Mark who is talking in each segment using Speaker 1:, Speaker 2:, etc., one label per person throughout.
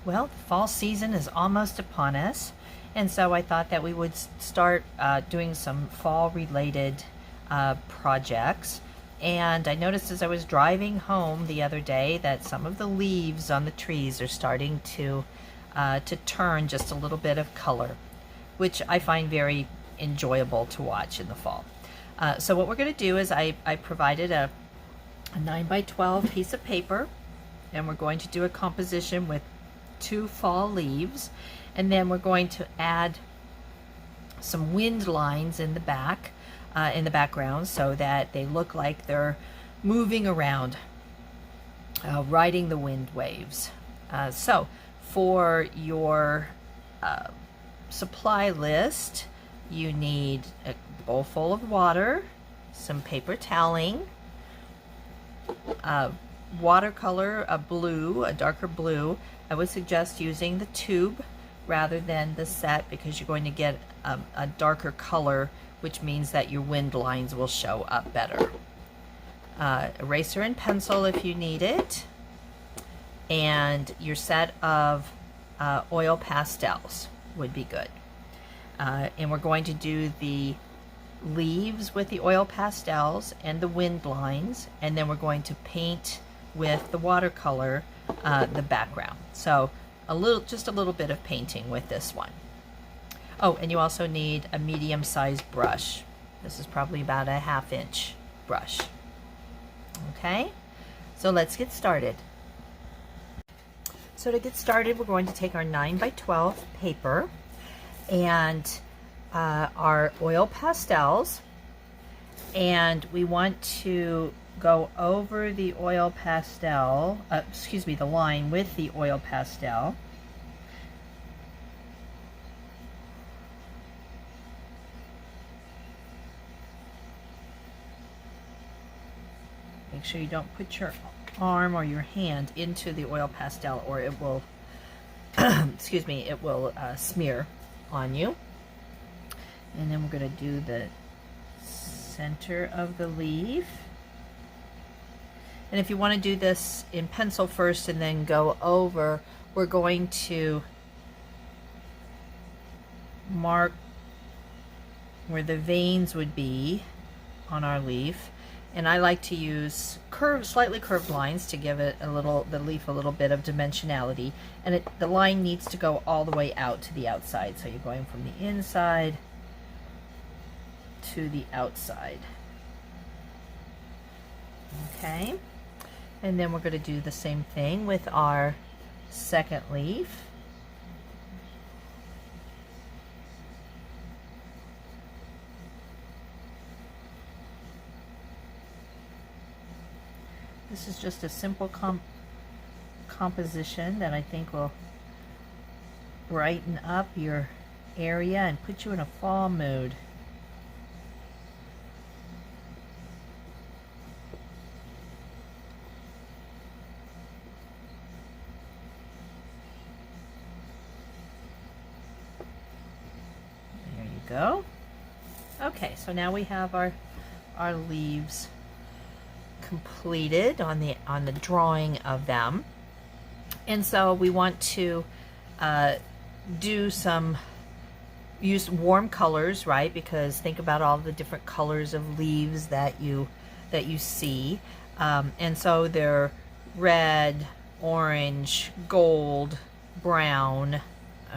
Speaker 1: Well, the fall season is almost upon us, and so I thought that we would start doing some fall related projects. And I noticed as I was driving home the other day that some of the leaves on the trees are starting to turn just a little bit of color, which I find very enjoyable to watch in the fall. So what we're going to do is I provided a 9 by 12 piece of paper, and we're going to do a composition with 2 fall leaves, and then we're going to add some wind lines in the background so that they look like they're moving around, riding the wind waves. So for your supply list, you need a bowl full of water, some paper toweling, watercolor, a darker blue. I would suggest using the tube rather than the set because you're going to get a darker color, which means that your wind lines will show up better. Eraser and pencil if you need it, and your set of oil pastels would be good. And we're going to do the leaves with the oil pastels and the wind lines, and then we're going to paint with the watercolor the background. So just a little bit of painting with this one. Oh, and you also need a medium-sized brush. This is probably about a 1/2 inch brush. Okay, so let's get started. So to get started, we're going to take our 9 by 12 paper and our oil pastels, and we want to go over the oil pastel, the line with the oil pastel. Make sure you don't put your arm or your hand into the oil pastel or it will, it will smear on you. And then we're going to do the center of the leaf. And if you want to do this in pencil first and then go over, we're going to mark where the veins would be on our leaf. And I like to use slightly curved lines to give it the leaf a little bit of dimensionality. And the line needs to go all the way out to the outside. So you're going from the inside to the outside. Okay. And then we're going to do the same thing with our second leaf. This is just a simple composition that I think will brighten up your area and put you in a fall mood. There you go. Okay, so now we have our leaves completed on the drawing of them, and so we want to use warm colors, right? Because think about all the different colors of leaves that you see, and so they're red, orange, gold, brown.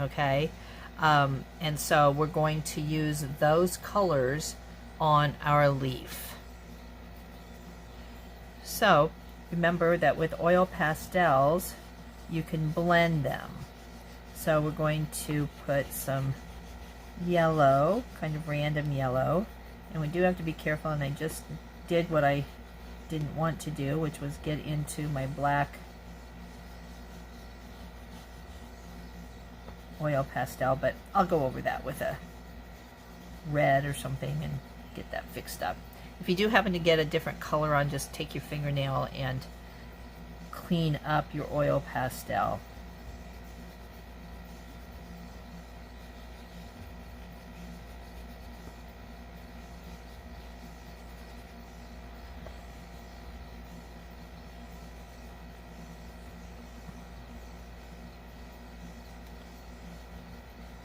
Speaker 1: Okay, and so we're going to use those colors on our leaf. So remember that with oil pastels, you can blend them. So we're going to put some yellow, kind of random yellow, and we do have to be careful, and I just did what I didn't want to do, which was get into my black oil pastel, but I'll go over that with a red or something and get that fixed up. If you do happen to get a different color on, just take your fingernail and clean up your oil pastel.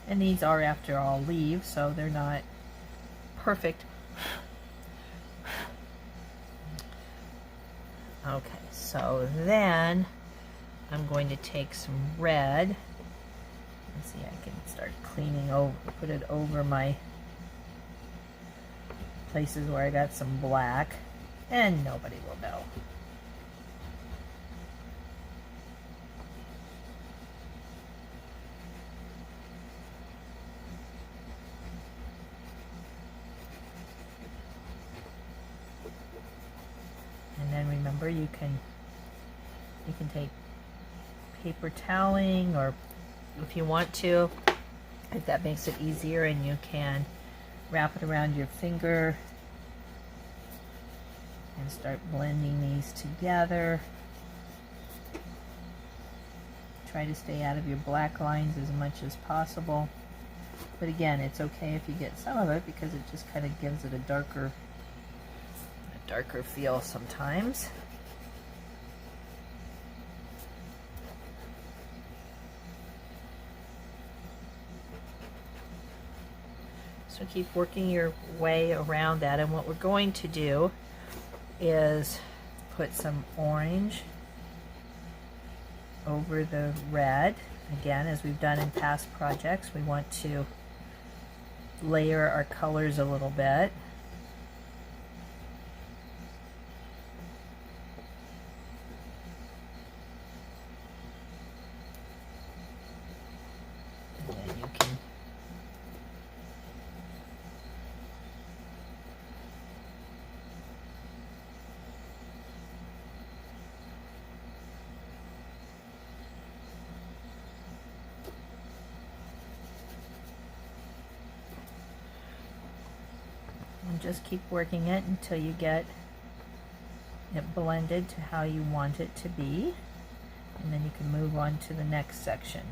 Speaker 1: And these are, after all, leaves, so they're not perfect. Okay, so then I'm going to take some red. Let's see, I can start cleaning over, put it over my places where I got some black, and nobody will know. And then remember, you can take paper toweling, or if you want to, if that makes it easier, and you can wrap it around your finger and start blending these together. Try to stay out of your black lines as much as possible. But again, it's okay if you get some of it, because it just kind of gives it a darker feel sometimes. So keep working your way around that, and what we're going to do is put some orange over the red. Again, as we've done in past projects, we want to layer our colors a little bit. And then you can just keep working it until you get it blended to how you want it to be, and then you can move on to the next section.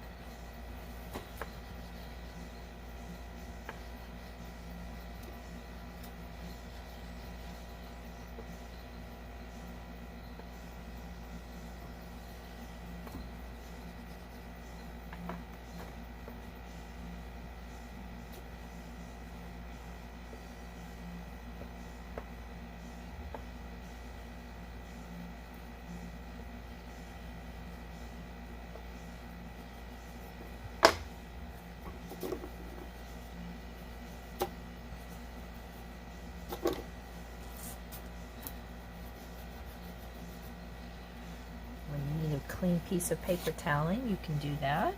Speaker 1: Clean piece of paper toweling, you can do that.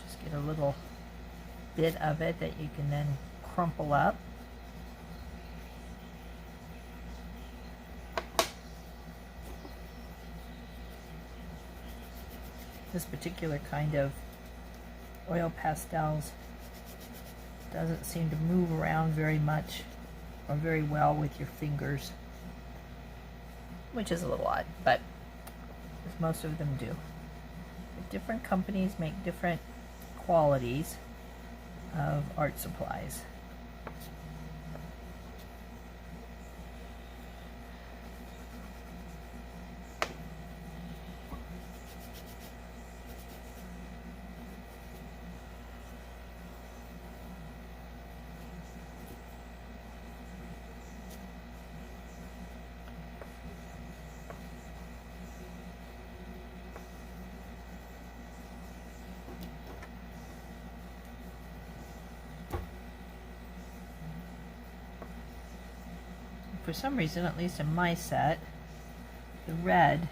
Speaker 1: Just get a little bit of it that you can then crumple up. This particular kind of oil pastels doesn't seem to move around very much or very well with your fingers, which is a little odd, but most of them do. But different companies make different qualities of art supplies. For some reason, at least in my set, the red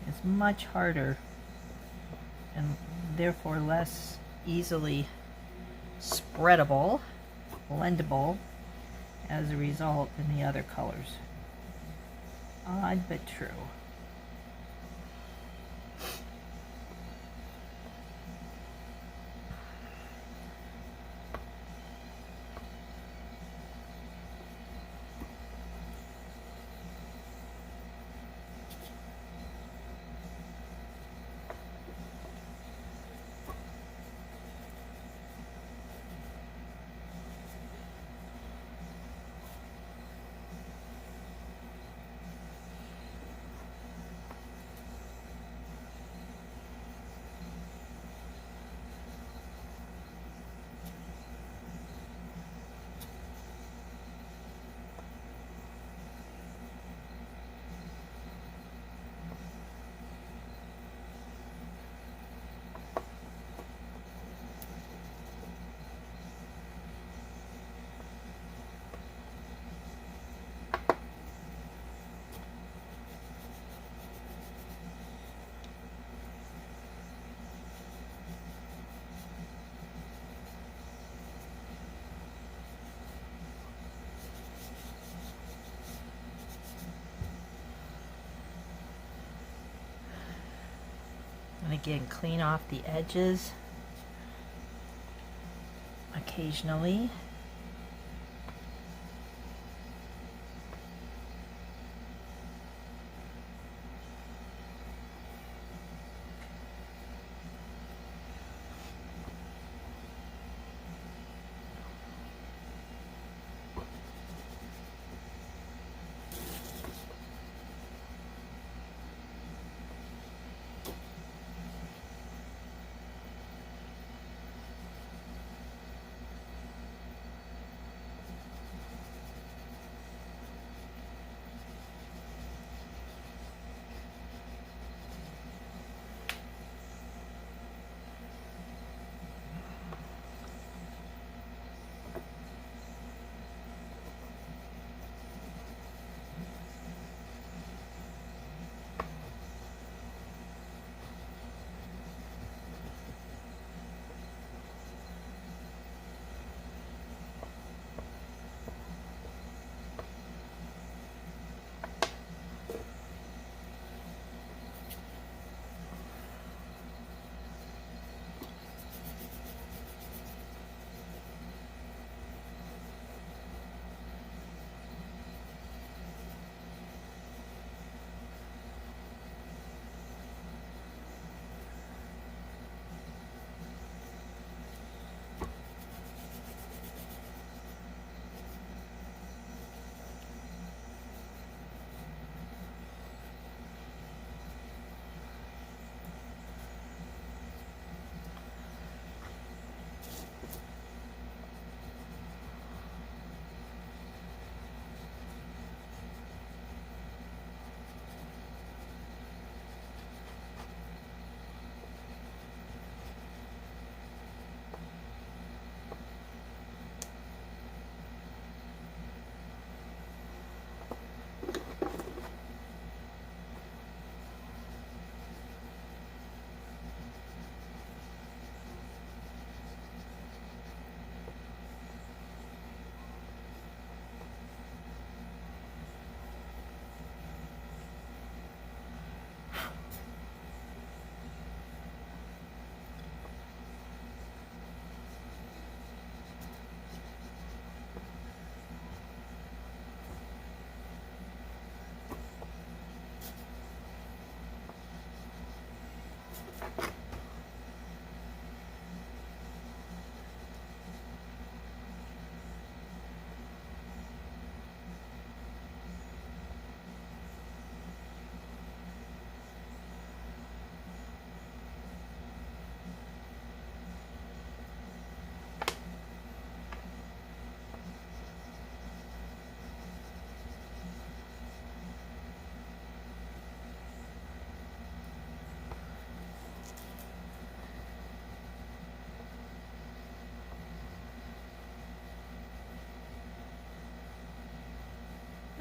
Speaker 1: is much harder and therefore less easily spreadable, blendable as a result than the other colors. Odd but true. again clean off the edges occasionally.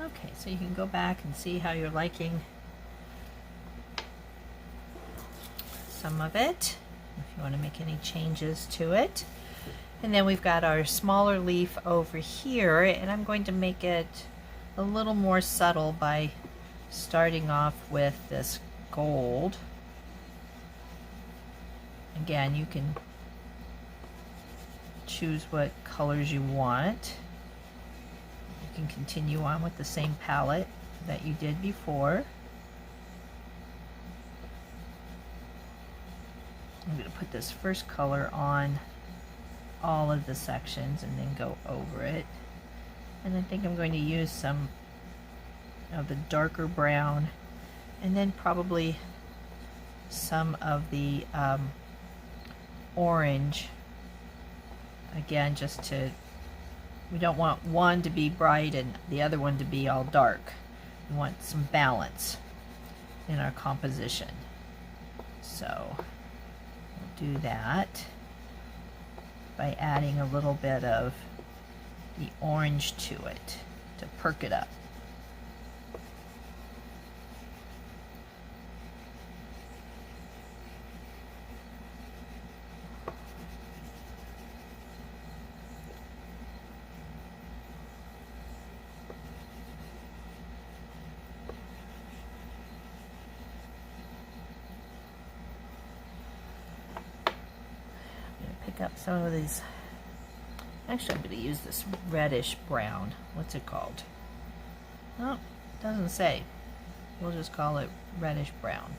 Speaker 1: Okay, so you can go back and see how you're liking some of it, if you want to make any changes to it. And then we've got our smaller leaf over here, and I'm going to make it a little more subtle by starting off with this gold. Again, you can choose what colors you want. You can continue on with the same palette that you did before. I'm going to put this first color on all of the sections and then go over it. And I think I'm going to use some of the darker brown and then probably some of the orange. Again, just to, we don't want one to be bright and the other one to be all dark. We want some balance in our composition. So we'll do that by adding a little bit of the orange to it to perk it up. pick up some of these. Actually, I'm going to use this reddish brown. What's it called? Oh, doesn't say. We'll just call it reddish brown.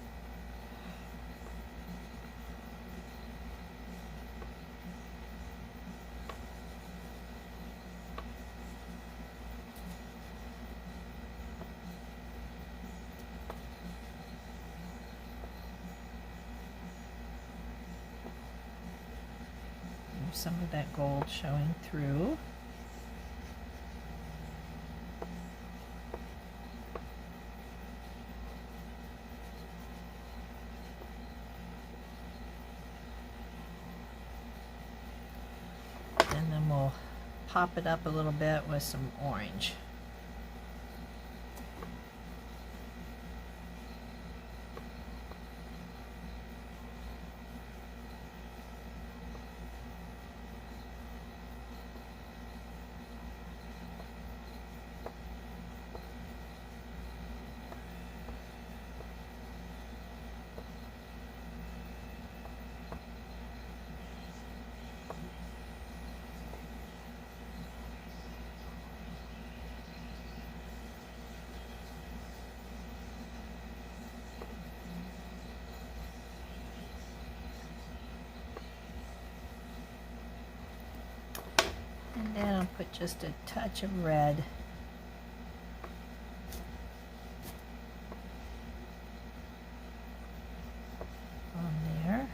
Speaker 1: There's some of that gold showing through. And then we'll pop it up a little bit with some orange. And then I'll put just a touch of red. On there.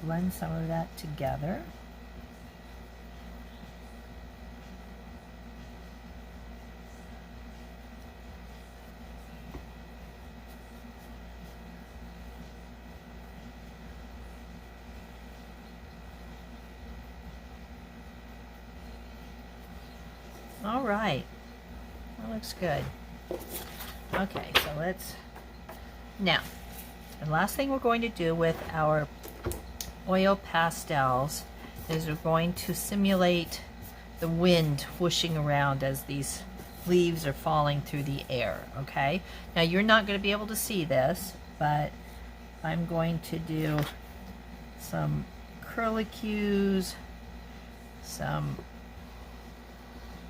Speaker 1: Blend some of that together. All right, that looks good. Okay, so let's, now, the last thing we're going to do with our oil pastels is we're going to simulate the wind whooshing around as these leaves are falling through the air, okay? Now you're not going to be able to see this, but I'm going to do some curlicues,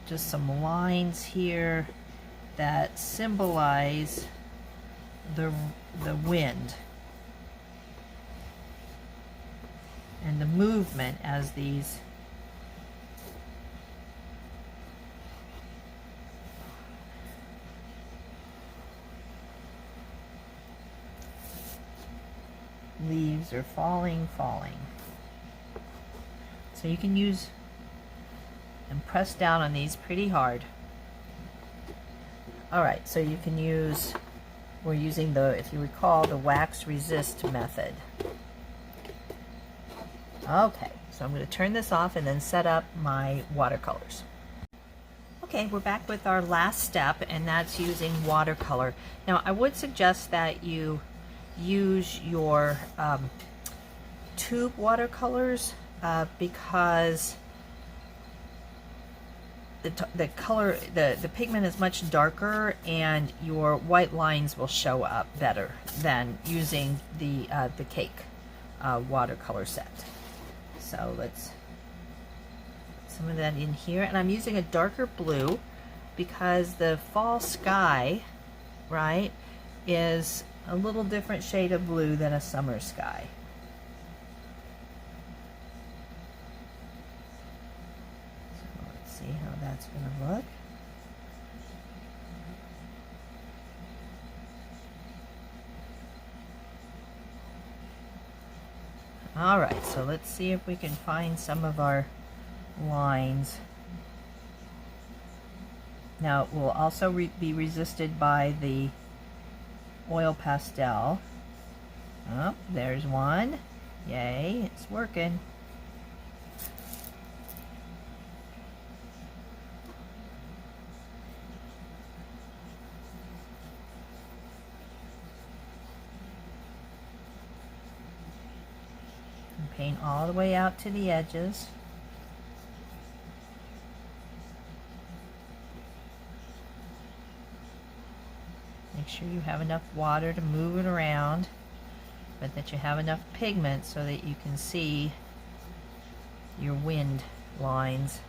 Speaker 1: just some lines here that symbolize the wind and the movement as these leaves are falling. So you can use and press down on these pretty hard. All right, so you can use, we're using the, if you recall, the wax resist method. Okay, so I'm going to turn this off and then set up my watercolors. Okay, we're back with our last step, and that's using watercolor. Now, I would suggest that you use your tube watercolors because the color, the pigment is much darker, and your white lines will show up better than using the cake watercolor set. So let's put some of that in here, and I'm using a darker blue because the fall sky, right, is a little different shade of blue than a summer sky. So let's see how that's going to look. All right, so let's see if we can find some of our lines. Now, it will also be resisted by the oil pastel. Oh, there's one. Yay, it's working. paint all the way out to the edges. Make sure you have enough water to move it around, but that you have enough pigment so that you can see your wind lines.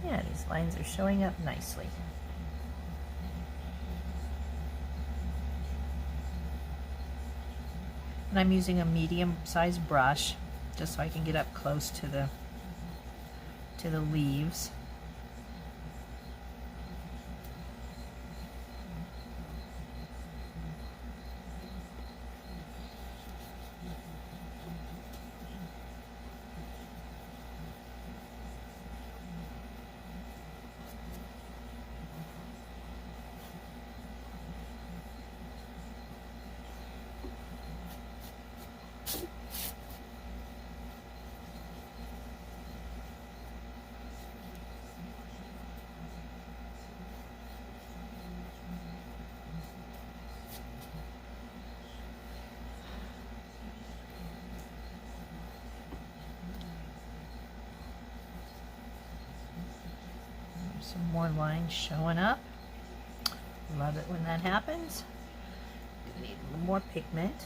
Speaker 1: Yeah, these lines are showing up nicely. And I'm using a medium-sized brush just so I can get up close to the leaves. Some more lines showing up. Love it when that happens. Need a little more pigment.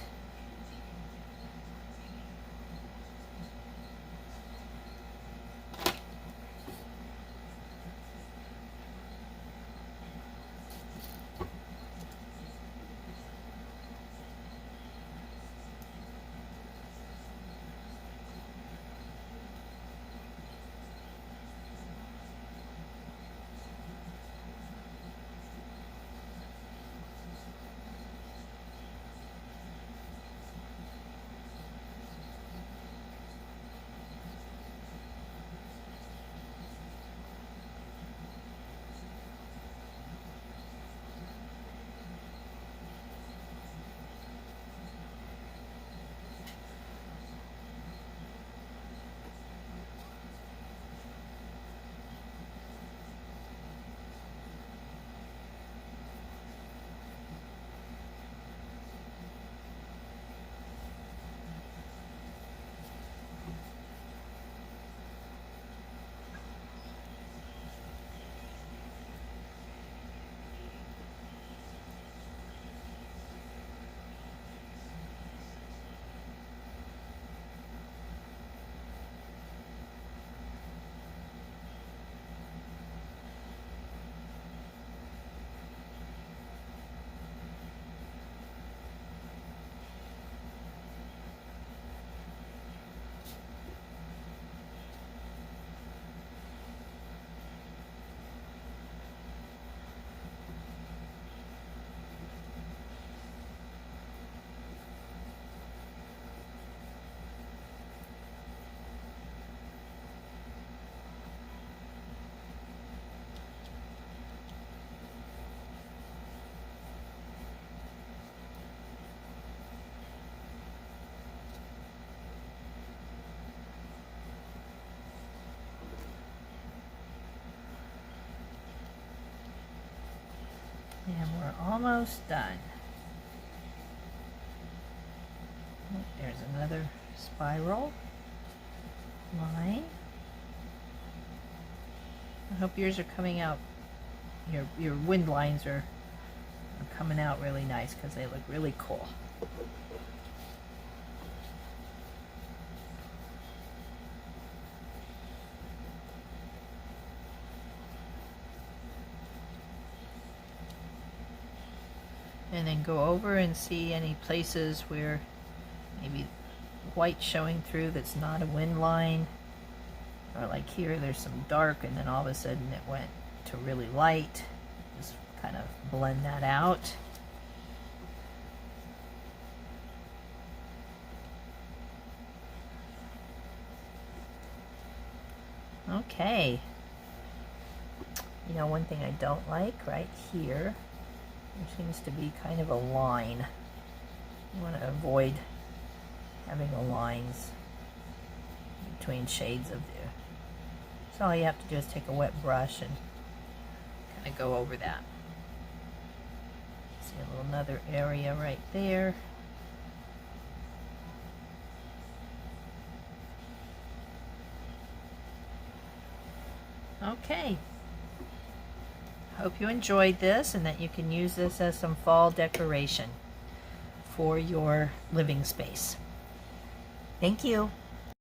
Speaker 1: And we're almost done. Oh, there's another spiral line. I hope yours are coming out, your wind lines are coming out really nice because they look really cool. and then go over and see any places where maybe white showing through that's not a wind line, or like here there's some dark and then all of a sudden it went to really light. Just kind of blend that out. Okay. You know, one thing I don't like right here, there seems to be kind of a line. You want to avoid having the lines between shades of there. So all you have to do is take a wet brush and kind of go over that. See a little another area right there. Okay. Hope you enjoyed this and that you can use this as some fall decoration for your living space. Thank you.